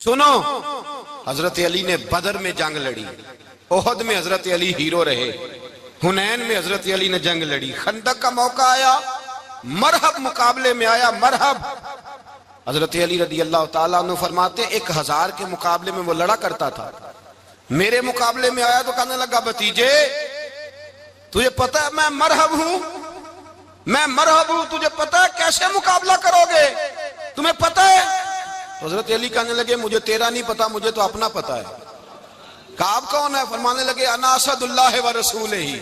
سنو، حضرت علی نے بدر میں جنگ لڑی، احد میں حضرت علی ہیرو رہے، حنین میں حضرت علی نے جنگ لڑی، خندق کا موقع آیا، مرحب مقابلے میں آیا، مرحب۔ حضرت علی رضی اللہ تعالیٰ عنہ فرماتے 1000 کے مقابلے میں وہ لڑا کرتا تھا، میرے مقابلے میں آیا تو کہنے لگا بھتیجے تجھے پتہ ہے میں مرحب ہوں، میں مرحب ہوں، تجھے پتہ ہے کیسے مقابلہ کرو گے، تمہیں پتہ ہے؟ حضرت علی کہنے لگے مجھے تیرا نہیں پتا، مجھے تو اپنا پتا ہے۔ کعب کون ہے؟ فرمانے لگے انا اسد اللہ و رسولہ ہی،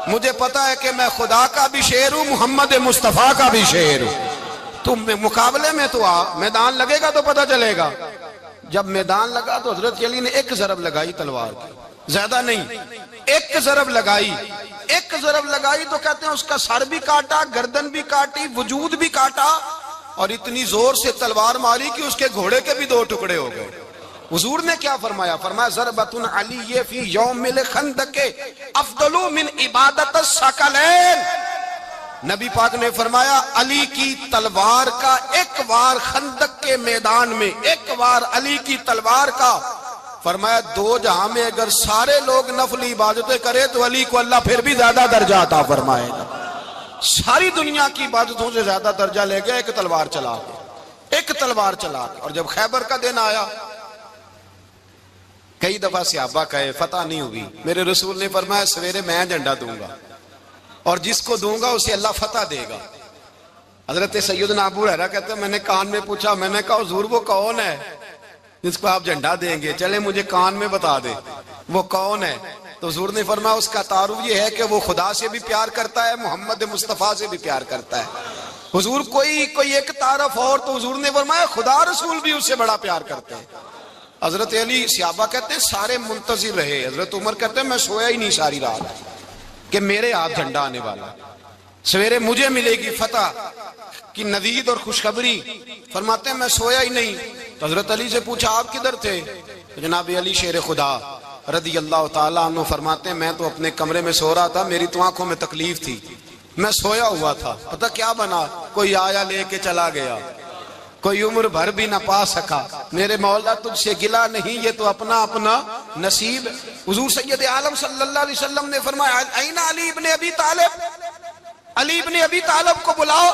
مجھے پتا ہے کہ میں خدا کا بھی شیر ہوں، محمد مصطفیٰ کا بھی شیر ہوں۔ تم مقابلے میں تو آ، میدان لگے گا تو پتا چلے گا۔ جب میدان لگا تو حضرت علی نے ایک ضرب لگائی تلوار کی، زیادہ نہیں، ایک ضرب لگائی، ایک ضرب لگائی تو کہتے ہیں اس کا سر بھی کاٹا، گردن بھی کاٹی، وجود بھی کاٹا، اور اتنی زور سے تلوار ماری کہ اس کے گھوڑے کے بھی 2 ٹکڑے ہو گئے۔ حضور نے کیا فرمایا؟ فرمایا ضربۃ علی فی یوم الخندق افضل من عبادت الثقلین۔ نبی پاک نے فرمایا علی کی تلوار کا ایک وار خندق کے میدان میں، ایک وار علی کی تلوار کا، فرمایا 2 جہاں میں اگر سارے لوگ نفلی عبادتیں کرے تو علی کو اللہ پھر بھی زیادہ درجہ عطا فرمائے گا۔ ساری دنیا کی عبادتوں سے زیادہ درجہ لے گیا ایک تلوار چلا کے، ایک تلوار چلا کے۔ اور جب خیبر کا دن آیا، کئی دفعہ صحابہ کہے فتح نہیں ہوئی، میرے رسول نے فرمایا سویرے میں جھنڈا دوں گا اور جس کو دوں گا اسے اللہ فتح دے گا۔ حضرت سیدنا ابو ہریرہ کہتے ہیں میں نے کان میں پوچھا، میں نے کہا حضور وہ کون ہے جس کو آپ جھنڈا دیں گے؟ چلے مجھے کان میں بتا دے وہ کون ہے۔ تو حضور نے فرمایا اس کا تعارف یہ ہے کہ وہ خدا سے بھی پیار کرتا ہے، محمد مصطفیٰ سے بھی پیار کرتا ہے۔ حضور کوئی ایک تعارف اور، تو حضور نے فرمایا خدا رسول بھی اس سے بڑا پیار کرتے ہیں۔ حضرت علی صحابہ کہتے ہیں سارے منتظر رہے، حضرت عمر کہتے ہیں میں سویا ہی نہیں ساری رات کہ میرے ہاتھ جھنڈا آنے والا، سویرے مجھے ملے گی فتح کی نوید اور خوشخبری۔ فرماتے ہیں میں سویا ہی نہیں۔ تو حضرت علی سے پوچھا آپ کدھر تھے؟ جناب علی شیر خدا رضی اللہ تعالیٰ عنہ فرماتے ہیں میں تو اپنے کمرے میں سو رہا تھا، میری تو آنکھوں میں تکلیف تھی، میں سویا ہوا تھا، پتہ کیا بنا، کوئی آیا لے کے چلا گیا، کوئی عمر بھر بھی نہ پا سکا۔ میرے مولا تجھ سے گلا نہیں، یہ تو اپنا اپنا نصیب۔ حضور سید عالم صلی اللہ علیہ وسلم نے فرمایا این علی ابن ابی طالب، علی ابن ابی طالب کو بلاؤ۔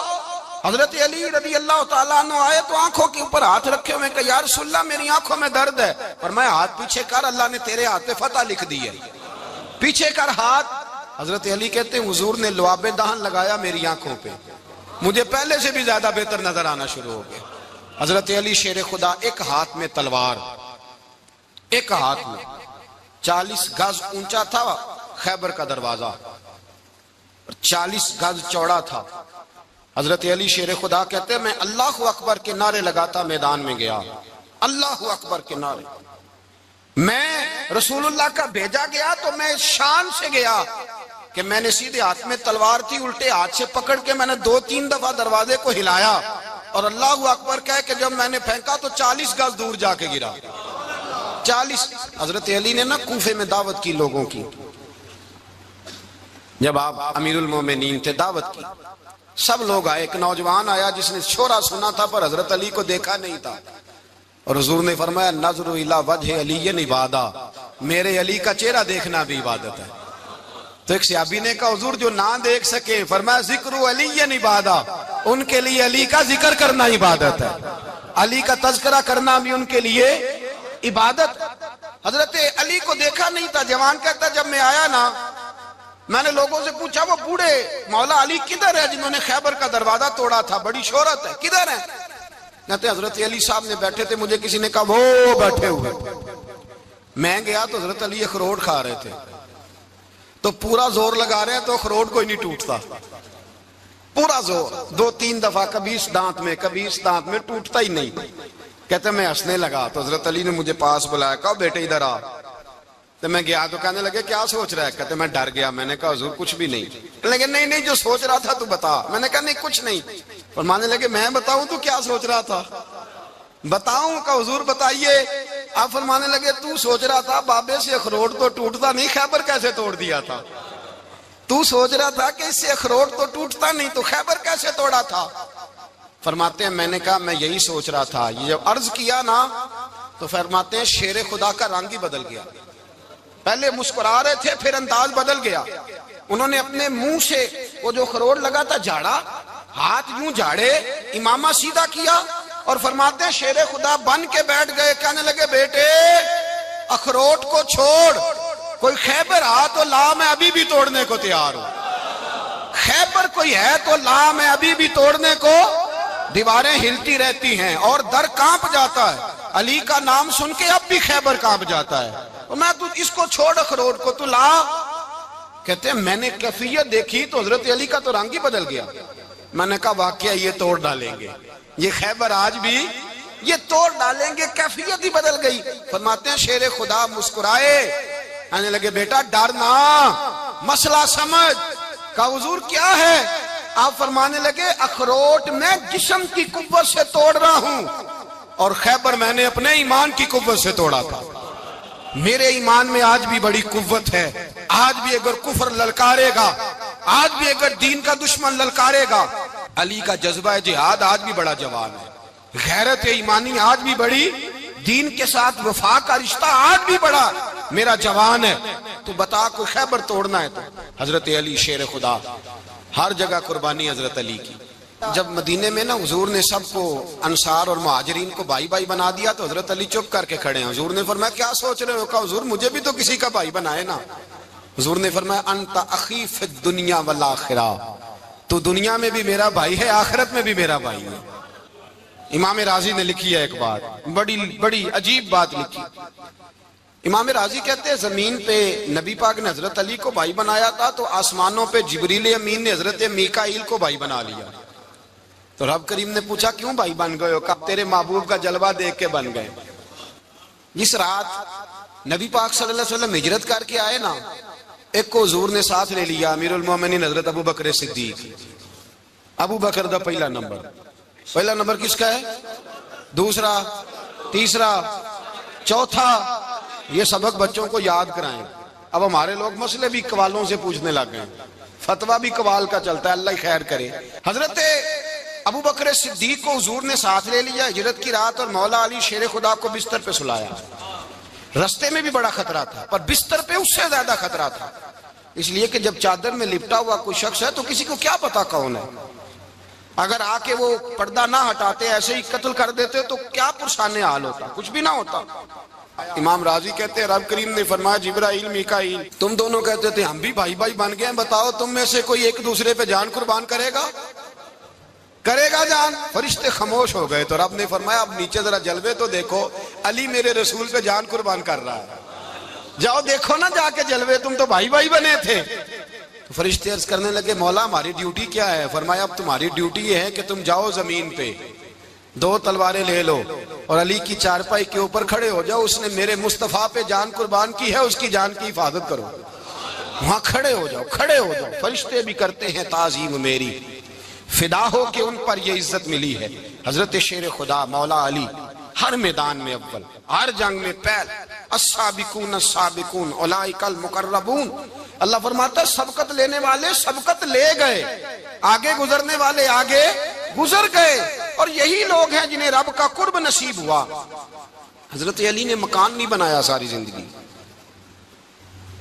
حضرت علی رضی اللہ تعالیٰ عنہ آئے تو آنکھوں کے اوپر ہاتھ رکھے ہوئے کہ یا رسول اللہ میری آنکھوں میں درد ہے۔ فرمایا ہاتھ پیچھے کر، اللہ نے تیرے ہاتھ پہ فتح لکھ دی ہے، پیچھے کر ہاتھ۔ حضرت علی کہتے ہیں حضور نے لعاب دہن لگایا میری آنکھوں پہ، مجھے پہلے سے بھی زیادہ بہتر نظر آنا شروع ہو گیا۔ حضرت علی شیر خدا ایک ہاتھ میں تلوار، ایک ہاتھ میں 40 گز اونچا تھا خیبر کا دروازہ، 40 گز چوڑا تھا۔ حضرت علی شیر خدا کہتے ہیں میں اللہ اکبر کے نعرے لگاتا میدان میں گیا، اللہ اکبر کے نعرے۔ میں رسول اللہ کا بھیجا گیا تو میں شان سے گیا کہ میں نے سیدھے ہاتھ میں تلوار تھی، الٹے ہاتھ سے پکڑ کے میں نے 2-3 دفعہ دروازے کو ہلایا اور اللہ اکبر کہہ کہ جب میں نے پھینکا تو 40 گز دور جا کے گرا، 40۔ حضرت علی نے نا کوفے میں دعوت کی لوگوں کی، جب آپ امیر المومنین تھے دعوت کی، سب لوگ آئے، ایک نوجوان آیا جس نے شورا سنا تھا پر حضرت علی کو دیکھا نہیں تھا، اور حضور نے فرمایا نظر الی وجہ علی عبادہ، میرے علی کا چہرہ دیکھنا بھی عبادت ہے۔ تو ایک صحابی نے کہا حضور جو نہ دیکھ سکے، فرمایا ذکر علی عبادہ، ان کے لیے علی کا ذکر کرنا عبادت ہے، علی کا تذکرہ کرنا بھی ان کے لیے عبادت۔ حضرت علی کو دیکھا نہیں تھا، جوان کہتا جب میں آیا نا میں نے لوگوں سے پوچھا وہ بوڑھے مولا علی کدھر ہے جنہوں نے خیبر کا دروازہ توڑا تھا، بڑی شہرت ہے، کدھر ہے؟ کہتے ہیں حضرت علی صاحب نے بیٹھے تھے، مجھے کسی نے کہا وہ بیٹھے ہوئے۔ میں گیا تو حضرت علی اخروٹ کھا رہے تھے، تو پورا زور لگا رہے ہیں تو اخروٹ کوئی نہیں ٹوٹتا، پورا زور 2-3 دفعہ، کبھی اس دانت میں کبھی اس دانت میں، ٹوٹتا ہی نہیں۔ کہتے ہیں میں ہنسنے لگا تو حضرت علی نے مجھے پاس بلایا، کہا بیٹے ادھر آ۔ تو میں گیا تو کہنے لگے کیا سوچ رہا ہے؟ کہتے میں ڈر گیا، میں نے کہا حضور کچھ بھی نہیں۔ لیکن نہیں جو سوچ رہا تھا تو بتا۔ میں نے کہا نہیں کچھ نہیں۔ فرمانے لگے میں بتاؤں تو کیا سوچ رہا تھا؟ بتاؤں؟ کہ حضور بتائیے۔ آپ فرمانے لگے تو سوچ رہا تھا بابے سے اخروٹ تو ٹوٹتا نہیں، خیبر کیسے توڑ دیا تھا؟ تو سوچ رہا تھا کہ اس سے اخروٹ تو ٹوٹتا نہیں تو خیبر کیسے توڑا تھا؟ فرماتے ہیں میں نے کہا میں یہی سوچ رہا تھا، یہ جب عرض کیا نا تو فرماتے ہیں شیر خدا کا رنگ ہی بدل گیا. پہلے مسکرا رہے تھے پھر انداز بدل گیا. انہوں نے اپنے منہ سے وہ جو خروٹ لگا تھا جھاڑا, ہاتھ یوں جھاڑے, امامہ سیدھا کیا اور فرماتے ہیں شیر خدا بن کے بیٹھ گئے. کہنے لگے بیٹے اخروٹ کو چھوڑ, کوئی خیبر آ تو لا, میں ابھی بھی توڑنے کو تیار ہوں. خیبر کوئی ہے تو لا, میں ابھی بھی توڑنے کو. دیواریں ہلتی رہتی ہیں اور در کانپ جاتا ہے. علی کا نام سن کے اب بھی خیبر کانپ جاتا ہے. میں تو اس کو چھوڑ اخروٹ کو تو لا. کہتے ہیں میں نے کیفیت دیکھی تو حضرت علی کا تو رنگ ہی بدل گیا. میں نے کہا واقعہ یہ توڑ ڈالیں گے, یہ خیبر آج بھی یہ توڑ ڈالیں گے, کیفیت ہی بدل گئی. فرماتے ہیں شیر خدا مسکرائے, آنے لگے بیٹا ڈرنا, مسئلہ سمجھ. کہا حضور کیا ہے؟ آپ فرمانے لگے اخروٹ میں جسم کی قوت سے توڑ رہا ہوں اور خیبر میں نے اپنے ایمان کی قوت سے توڑا تھا. میرے ایمان میں آج بھی بڑی قوت ہے. آج بھی اگر کفر للکارے گا, آج بھی اگر دین کا دشمن للکارے گا, علی کا جذبہ جہاد آج بھی بڑا جوان ہے. غیرت ایمانی آج بھی بڑی, دین کے ساتھ وفا کا رشتہ آج بھی بڑا میرا جوان ہے. تو بتا کوئی خیبر توڑنا ہے تو حضرت علی شیر خدا, ہر جگہ قربانی حضرت علی کی. جب مدینے میں نا حضور نے سب کو انصار اور مہاجرین کو بھائی بھائی بنا دیا تو حضرت علی چپ کر کے کھڑے ہیں. حضور نے فرمایا کیا سوچ رہے ہو؟ کہا حضور مجھے بھی تو کسی کا بھائی بنائے نا. حضور نے فرمایا انت اخی فی الدنیا والآخرہ, تو دنیا میں بھی میرا بھائی ہے, آخرت میں بھی میرا بھائی ہے. امام راضی نے لکھی ہے ایک بات, بڑی عجیب بات لکھی. امام راضی کہتے ہیں زمین پہ نبی پاک نے حضرت علی کو بھائی بنایا تھا تو آسمانوں پہ جبریل امین نے حضرت میکائیل کو بھائی بنا لیا. تو رب کریم نے پوچھا کیوں بھائی بن گئے ہو؟ کہا تیرے محبوب کا جلوہ دیکھ کے بن گئے. جس رات نبی پاک صلی اللہ علیہ وسلم ہجرت کر کے آئے نا, ایک کو حضور نے ساتھ لے لیا, امیر المومنین حضرت ابو بکر صدیق. ابو بکر دا پہلا نمبر کس کا ہے؟ دوسرا, تیسرا, چوتھا. یہ سبق بچوں کو یاد کرائیں. اب ہمارے لوگ مسئلے بھی قوالوں سے پوچھنے لگ گئے, فتویٰ بھی قوال کا چلتا ہے, اللہ ہی خیر کرے. حضرت ابو بکر صدیق کو حضور نے ساتھ لے لیا ہجرت کی رات, اور مولا علی شیر خدا کو بستر پہ سلایا. رستے میں بھی بڑا خطرہ تھا پر بستر پہ اس سے زیادہ خطرہ تھا, اس لیے کہ جب چادر میں لپٹا ہوا کوئی شخص ہے تو کسی کو کیا پتا کون ہے. اگر آ کے وہ پردہ نہ ہٹاتے ایسے ہی قتل کر دیتے تو کیا پرسان حال ہوتا, کچھ بھی نہ ہوتا. امام راضی کہتے ہیں رب کریم نے فرمایا جبرائیل میکائیل تم دونوں کہتے تھے ہم بھی بھائی بھائی بن گئے ہیں, بتاؤ تم میں سے کوئی ایک دوسرے پہ جان قربان کرے گا جان؟ فرشتے خاموش ہو گئے. تو رب نے فرمایا اب نیچے ذرا جلوے تو دیکھو, علی میرے رسول پہ جان قربان کر رہا ہے, جاؤ دیکھو نا جا کے جلوے, تم تو بھائی بھائی بنے تھے. تو فرشتے عرض کرنے لگے مولا ہماری ڈیوٹی کیا ہے؟ فرمایا اب تمہاری ڈیوٹی یہ ہے کہ تم جاؤ زمین پہ, 2 تلواریں لے لو اور علی کی چارپائی کے اوپر کھڑے ہو جاؤ. اس نے میرے مصطفیٰ پہ جان قربان کی ہے, اس کی جان کی حفاظت کرو. وہاں کھڑے ہو جاؤ. فرشتے بھی کرتے ہیں تعظیم میری, فدا ہو کہ ان پر یہ عزت ملی ہے. حضرت شیر خدا مولا علی ہر میدان میں اول, ہر جنگ میں پہل. السابقون السابقون اولئک المقربون. اللہ فرماتا ہے سبقت لینے والے سبقت لے گئے, آگے گزرنے والے آگے گزر گئے, اور یہی لوگ ہیں جنہیں رب کا قرب نصیب ہوا. حضرت علی نے مکان نہیں بنایا, ساری زندگی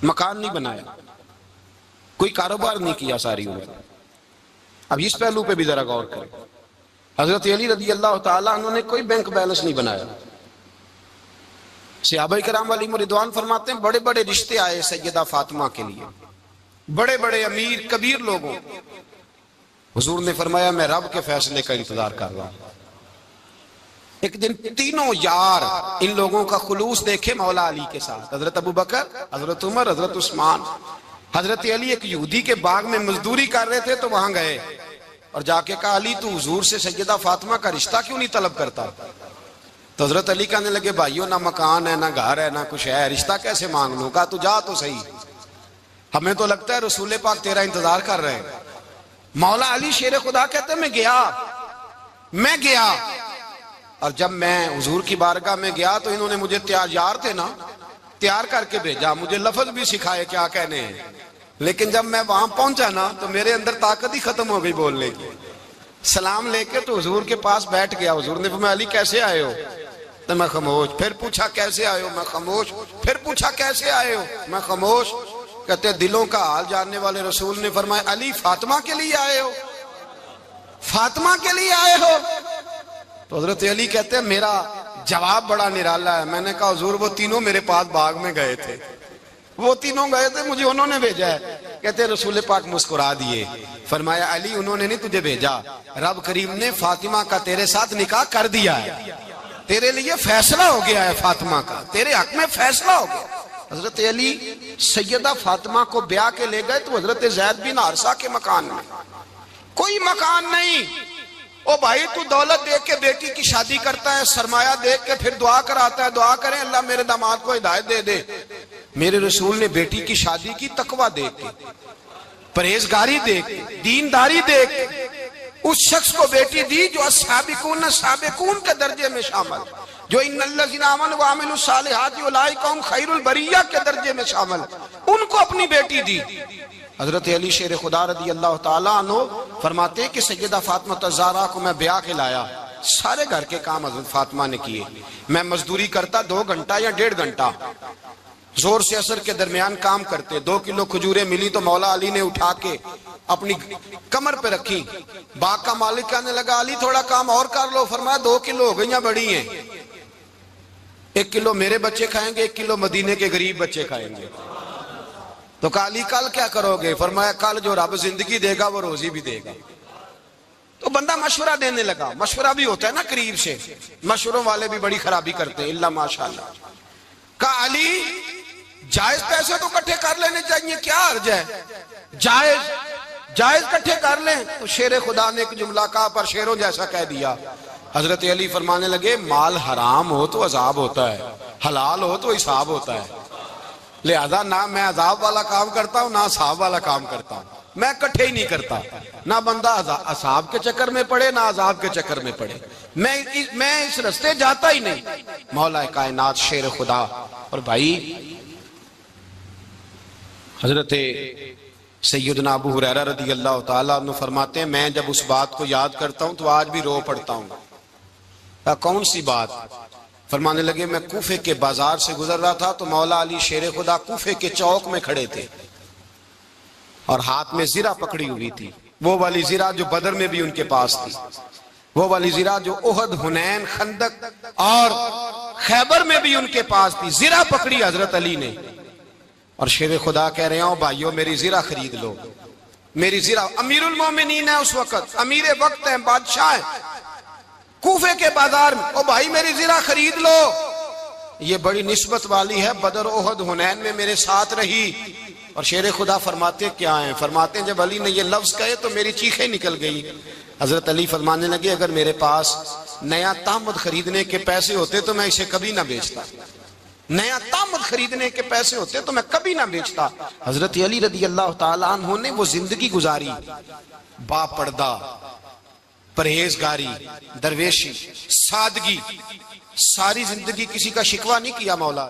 مکان نہیں بنایا, کوئی کاروبار نہیں کیا ساری عمر. اب اس پہلو پہ بھی ذرا غور کریں. حضرت علی رضی اللہ تعالیٰ انہوں نے کوئی بینک بیلنس نہیں بنایا. صحابہ کرام علیہم رضوان فرماتے ہیں بڑے بڑے رشتے آئے سیدہ فاطمہ کے لیے, بڑے بڑے امیر کبیر لوگوں. حضور نے فرمایا میں رب کے فیصلے کا انتظار کر رہا ہوں. ایک دن تینوں یار ان لوگوں کا خلوص دیکھے مولا علی کے ساتھ, حضرت ابو بکر, حضرت عمر, حضرت عثمان. حضرت علی ایک یہودی کے باغ میں مزدوری کر رہے تھے تو وہاں گئے اور جا کے کہا علی تو حضور سے سیدہ فاطمہ کا رشتہ کیوں نہیں طلب کرتا؟ تو حضرت علی کہنے لگے بھائیو نہ مکان ہے نہ گھر ہے نہ کچھ ہے, رشتہ کیسے مانگ لوں؟ کہا تو جا تو صحیح, ہمیں تو لگتا ہے رسول پاک تیرا انتظار کر رہے ہیں. مولا علی شیر خدا کہتے ہیں میں گیا اور جب میں حضور کی بارگاہ میں گیا تو انہوں نے مجھے یار تھے نا, تیار کر کے بھیجا, مجھے لفظ بھی سکھائے کیا کہنے ہیں. لیکن جب میں وہاں پہنچا نا تو میرے اندر طاقت ہی ختم ہو گئی بولنے کی. سلام لے کے تو حضور کے پاس بیٹھ گیا. حضور نے فرمایا علی کیسے آئے ہو؟ تو میں خاموش. پھر پوچھا کیسے آئے ہو؟ میں خاموش. پھر پوچھا کیسے آئے ہو؟ میں خاموش. کہتے دلوں کا حال جاننے والے رسول نے فرمایا علی فاطمہ کے لیے آئے ہو؟ فاطمہ کے لیے آئے ہو؟ تو حضرت علی کہتے ہیں میرا جواب بڑا نرالا ہے. میں نے کہا حضور وہ تینوں میرے پاس باغ میں گئے تھے, وہ تینوں گئے تھے, مجھے انہوں نے بھیجا ہے. کہتے ہیں رسول پاک مسکرا دیے, فرمایا علی انہوں نے نہیں تجھے بھیجا, رب کریم نے فاطمہ کا تیرے ساتھ نکاح کر دیا ہے, تیرے لیے فیصلہ ہو گیا ہے فاطمہ کا, تیرے حق میں فیصلہ ہو گیا. حضرت علی سیدہ فاطمہ کو بیاہ کے لے گئے تو حضرت زید بن حارثہ کے مکان میں, کوئی مکان نہیں. او بھائی تو دولت دیکھ کے بیٹی کی شادی کرتا ہے, سرمایہ دیکھ کے پھر دعا کراتا ہے, دعا کریں اللہ میرے داماد کو ہدایت دے دے. میرے رسول نے بیٹی کی شادی کی تقوی دیکھ کے, پرہیزگاری دیکھ کے, دینداری دیکھ کے اس شخص کو بیٹی دی جو السابقون سابقون کے درجے میں شامل, جو ان الذین آمنوا وعملوا الصالحات اولئک هم خیر البریہ کے درجے میں شامل, ان کو اپنی بیٹی دی. حضرت علی شیر خدا رضی اللہ تعالیٰ عنہ فرماتے کہ سیدہ فاطمہ الزہرا کو میں بیاہ کے لایا, سارے گھر کے کام حضرت فاطمہ نے کیے. میں مزدوری کرتا 2 گھنٹہ یا 1.5 گھنٹہ, زور سے عصر کے درمیان کام کرتے. 2 کلو کھجوریں ملی تو مولا علی نے اٹھا کے اپنی کمر پہ رکھی. باغ کا مالک کہنے لگا علی تھوڑا کام اور کر لو. فرمایا 2 کلو ہو گئیں بڑی ہیں, 1 کلو میرے بچے کھائیں گے, 1 کلو مدینے کے غریب بچے کھائیں گے. تو کہا علی کل کیا کرو گے؟ فرمایا کل جو رب زندگی دے گا وہ روزی بھی دے گا. تو بندہ مشورہ دینے لگا. مشورہ بھی ہوتا ہے نا قریب سے, مشوروں والے بھی بڑی خرابی کرتے ہیں اللہ ماشاءاللہ. کہا علی جائز پیسے تو کٹھے کر لینے چاہیے, کیا حرج ہے, جائز کٹھے کر لیں. تو شیر خدا نے ایک جملہ کہا پر شیروں جیسا کہہ دیا. حضرت علی فرمانے لگے مال حرام ہو تو عذاب ہوتا ہے, حلال ہو تو حساب ہوتا ہے, لہذا نہ میں عذاب والا کام کرتا ہوں نہ حساب والا کام کرتا ہوں, میں کٹھے ہی نہیں کرتا. نہ بندہ حساب کے چکر میں پڑے نہ عذاب کے چکر میں پڑے, میں اس رستے جاتا ہی نہیں. مولا کائنات شیر خدا. اور بھائی حضرت سیدنا ابو ہریرہ رضی اللہ تعالیٰ عنہ فرماتے ہیں میں جب اس بات کو یاد کرتا ہوں تو آج بھی رو پڑتا ہوں. کون سی بات؟ فرمانے لگے میں کوفے کے بازار سے گزر رہا تھا تو مولا علی شیر خدا کوفے کے چوک میں کھڑے تھے اور ہاتھ میں زرہ پکڑی ہوئی تھی, وہ والی زرہ جو بدر میں بھی ان کے پاس تھی, وہ والی زرہ جو احد, حنین, خندق اور خیبر میں بھی ان کے پاس تھی. زرہ پکڑی حضرت علی نے اور شیر خدا کہہ رہے ہوں بھائیو میری زرہ خرید لو. میری زرہ, امیر المومنین ہے اس وقت, امیر وقت ہیں, بادشاہ ہیں, کوفے کے بازار میں, او بھائی میری زرہ خرید لو. یہ بڑی نسبت والی ہے, بدر, احد, حنین میں میرے ساتھ رہی. اور شیر خدا فرماتے کیا ہیں؟ فرماتے ہیں جب علی نے یہ لفظ کہے تو میری چیخیں نکل گئی. حضرت علی فرمانے لگے اگر میرے پاس نیا تامد خریدنے کے پیسے ہوتے تو میں اسے کبھی نہ بیچتا, نیا تامد خریدنے کے پیسے ہوتے تو میں کبھی نہ بیچتا. حضرت علی رضی اللہ تعالیٰ عنہ نے وہ زندگی گزاری, با پردہ, پرہیزگاری, درویشی, سادگی, ساری زندگی کسی کا شکوہ نہیں کیا مولا.